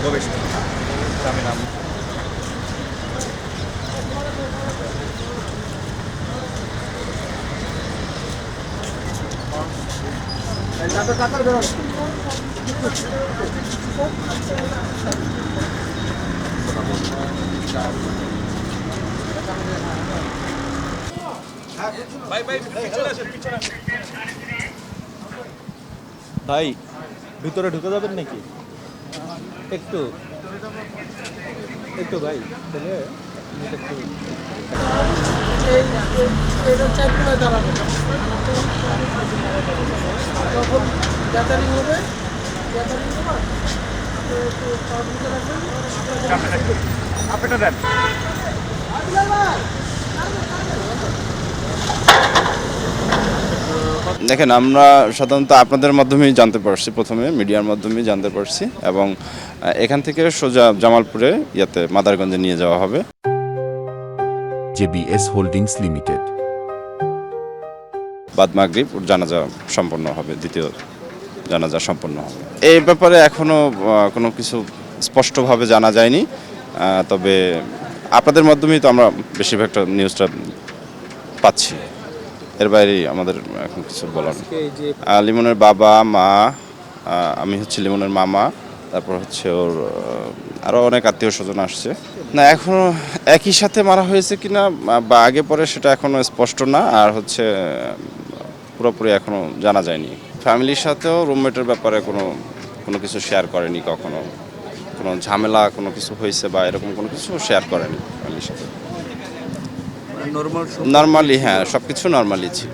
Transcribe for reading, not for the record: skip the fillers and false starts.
গবেষণা গ্রামে নাম। ভাই ভিতরে ঢুকে যাবেন নাকি? একটু একটু ভাই তাহলে একটু এটা চারটে দাঁড়াবে তখন গ্যাদারিং হবে গ্যাদারিং হবে আপনারা দেন। দেখেন, আমরা সাধারণত আপনাদের মাধ্যমেই জানতে পারছি, প্রথমে মিডিয়ার মাধ্যমেই জানতে পারছি, এবং এখান থেকে সোজা জামালপুরে মাদারগঞ্জে নিয়ে যাওয়া হবে। JBS holdings limited. বাদ মাগরিব ওর জানাজা সম্পন্ন হবে, দ্বিতীয় জানাজা সম্পন্ন হবে। এই ব্যাপারে এখনও কোনো কিছু স্পষ্টভাবে জানা যায়নি, তবে আপনাদের মাধ্যমেই তো আমরা বেশিরভাগটা নিউজটা পাচ্ছি। এর বাইরে আমাদের এখন কিছু বলার নেই। লিমনের বাবা মা, আমি হচ্ছে লিমনের মামা, তারপর হচ্ছে ওর আরও অনেক আত্মীয় স্বজন আসছে। না, এখনও একই সাথে মারা হয়েছে কিনা বা আগে পরে সেটা এখনও স্পষ্ট না, আর হচ্ছে পুরোপুরি এখনও জানা যায়নি। ফ্যামিলির সাথেও রুমমেটের ব্যাপারে কোনো কিছু শেয়ার করেনি কখনো, কোনো ঝামেলা কোনো কিছু হয়েছে বা এরকম কোনো কিছু শেয়ার করেনি ফ্যামিলির সাথে। নর্মালি, হ্যাঁ, সব কিছু নর্মালি ছিল।